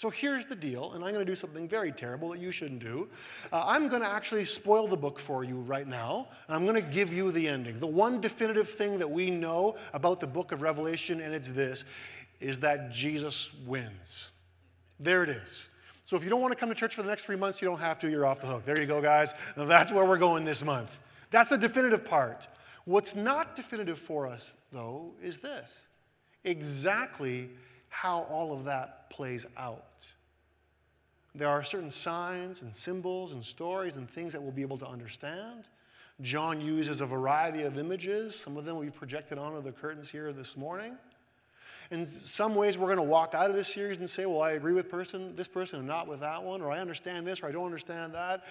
So here's the deal, and I'm going to do something very terrible that you shouldn't do. I'm going to actually spoil the book for you right now, and I'm going to give you the ending. The one definitive thing that we know about the book of Revelation, and it's this, is that Jesus wins. There it is. So if you don't want to come to church for the next 3 months, you don't have to. You're off the hook. There you go, guys. Now that's where we're going this month. That's the definitive part. What's not definitive for us, though, is this. Exactly how all of that plays out. There are certain signs and symbols and stories and things that we'll be able to understand. John uses a variety of images. Some of them will be projected onto the curtains here this morning. In some ways, we're going to walk out of this series and say, well, I agree with this person and not with that one, or I understand this or I don't understand that.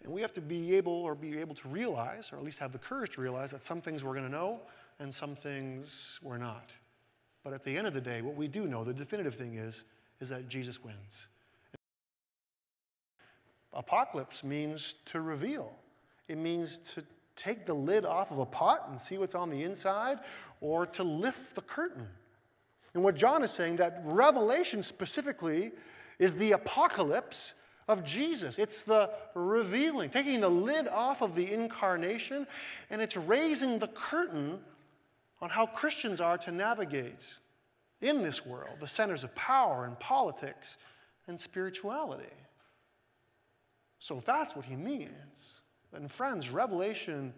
And we have to be able to realize, or at least have the courage to realize, that some things we're going to know and some things we're not. But at the end of the day, what we do know, the definitive thing is that Jesus wins. Apocalypse means to reveal. It means to take the lid off of a pot and see what's on the inside, or to lift the curtain. And what John is saying, that Revelation specifically is the apocalypse of Jesus. It's the revealing, taking the lid off of the incarnation, and it's raising the curtain on how Christians are to navigate in this world, the centers of power and politics and spirituality. So if that's what he means, then friends, Revelation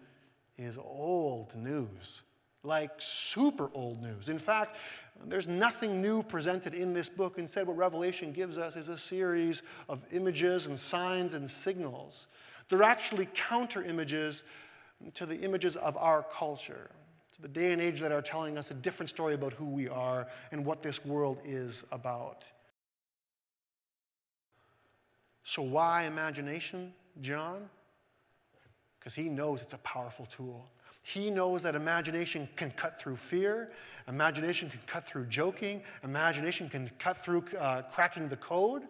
is old news, like super old news. In fact, there's nothing new presented in this book. Instead, what Revelation gives us is a series of images and signs and signals. They're actually counter-images to the images of our culture, to the day and age that are telling us a different story about who we are and what this world is about. So why imagination, John? Because he knows it's a powerful tool. He knows that imagination can cut through fear, imagination can cut through joking, imagination can cut through cracking the code.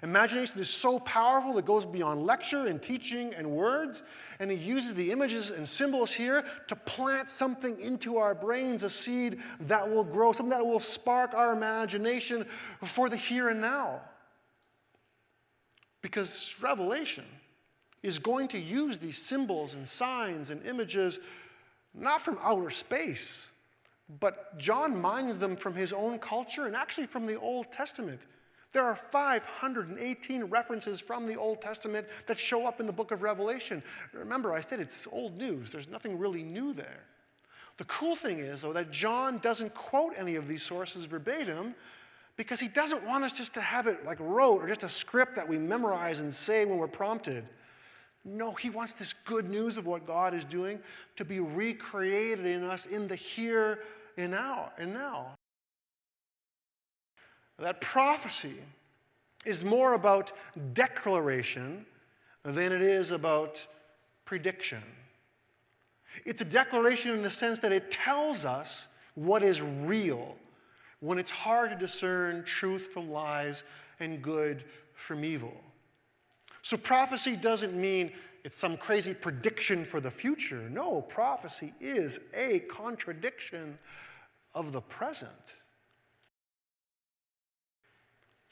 Imagination is so powerful it goes beyond lecture and teaching and words, and he uses the images and symbols here to plant something into our brains, a seed that will grow, something that will spark our imagination for the here and now. Because Revelation is going to use these symbols and signs and images not from outer space, but John mines them from his own culture and actually from the Old Testament. There are 518 references from the Old Testament that show up in the book of Revelation. Remember, I said it's old news. There's nothing really new there. The cool thing is, though, that John doesn't quote any of these sources verbatim because he doesn't want us just to have it like rote or just a script that we memorize and say when we're prompted. No, he wants this good news of what God is doing to be recreated in us in the here and now. That prophecy is more about declaration than it is about prediction. It's a declaration in the sense that it tells us what is real when it's hard to discern truth from lies and good from evil. So prophecy doesn't mean it's some crazy prediction for the future. No, prophecy is a contradiction of the present.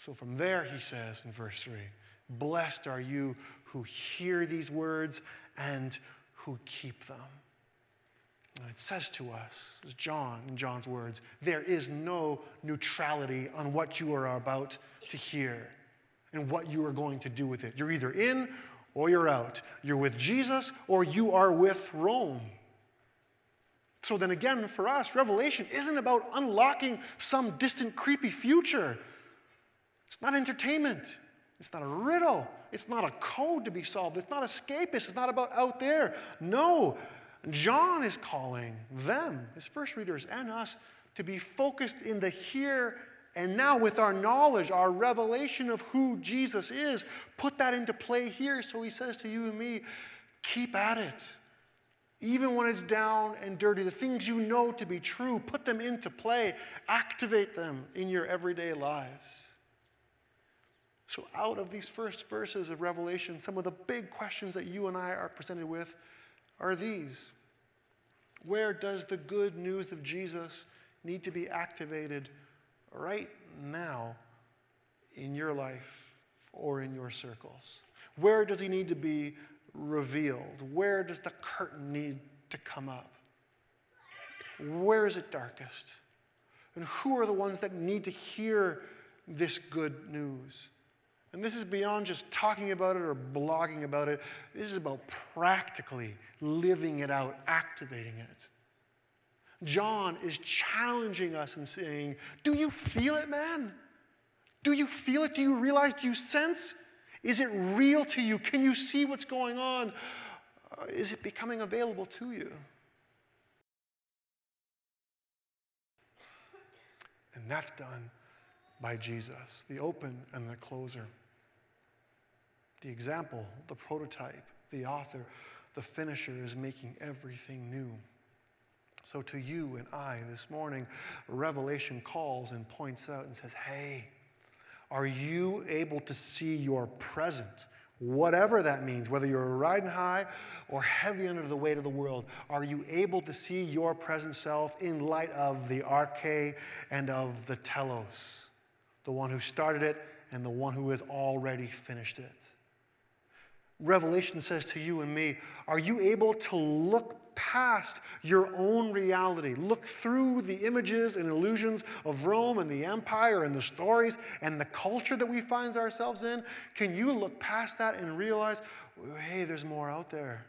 So from there, he says in verse 3, blessed are you who hear these words and who keep them. And it says to us, as John, in John's words, there is no neutrality on what you are about to hear and what you are going to do with it. You're either in or you're out. You're with Jesus or you are with Rome. So then again, for us, Revelation isn't about unlocking some distant, creepy future. It's not entertainment. It's not a riddle. It's not a code to be solved. It's not escapist. It's not about out there. No. John is calling them, his first readers and us, to be focused in the here and now with our knowledge, our revelation of who Jesus is. Put that into play here. So he says to you and me, keep at it. Even when it's down and dirty, the things you know to be true, put them into play. Activate them in your everyday lives. So out of these first verses of Revelation, some of the big questions that you and I are presented with are these. Where does the good news of Jesus need to be activated right now in your life or in your circles? Where does he need to be revealed? Where does the curtain need to come up? Where is it darkest? And who are the ones that need to hear this good news? And this is beyond just talking about it or blogging about it. This is about practically living it out, activating it. John is challenging us and saying, do you feel it, man? Do you feel it? Do you realize? Do you sense? Is it real to you? Can you see what's going on? Is it becoming available to you? And that's done by Jesus, the open and the closer. The example, the prototype, the author, the finisher is making everything new. So to you and I this morning, Revelation calls and points out and says, hey, are you able to see your present? Whatever that means, whether you're riding high or heavy under the weight of the world, are you able to see your present self in light of the arche and of the telos, the one who started it and the one who has already finished it? Revelation says to you and me, are you able to look past your own reality, look through the images and illusions of Rome and the empire and the stories and the culture that we find ourselves in? Can you look past that and realize, hey, there's more out there?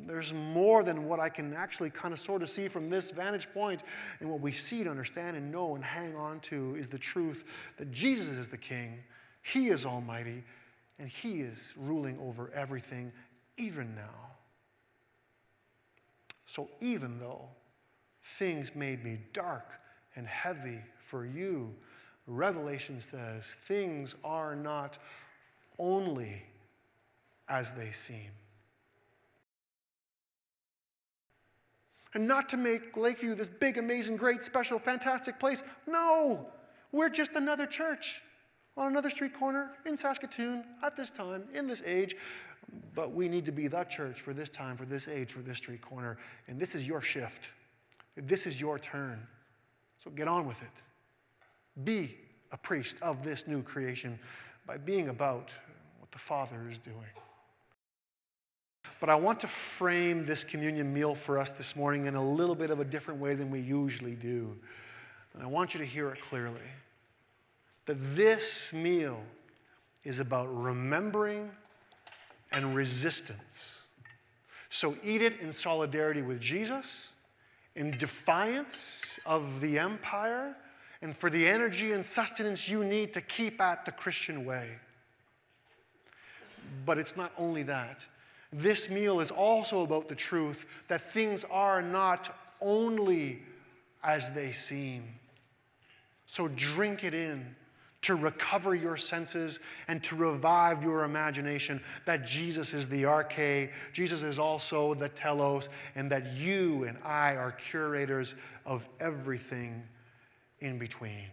There's more than what I can actually kind of sort of see from this vantage point. And what we see and understand and know and hang on to is the truth that Jesus is the King. He is almighty. And he is ruling over everything, even now. So even though things may be dark and heavy for you, Revelation says things are not only as they seem. And not to make Lakeview this big, amazing, great, special, fantastic place. No, we're just another church on another street corner in Saskatoon at this time, in this age. But we need to be the church for this time, for this age, for this street corner. And this is your shift. This is your turn. So get on with it. Be a priest of this new creation by being about what the Father is doing. But I want to frame this communion meal for us this morning in a little bit of a different way than we usually do. And I want you to hear it clearly. That this meal is about remembering and resistance. So eat it in solidarity with Jesus, in defiance of the empire, and for the energy and sustenance you need to keep at the Christian way. But it's not only that. This meal is also about the truth that things are not only as they seem. So drink it in to recover your senses and to revive your imagination that Jesus is the arche, Jesus is also the telos, and that you and I are curators of everything in between.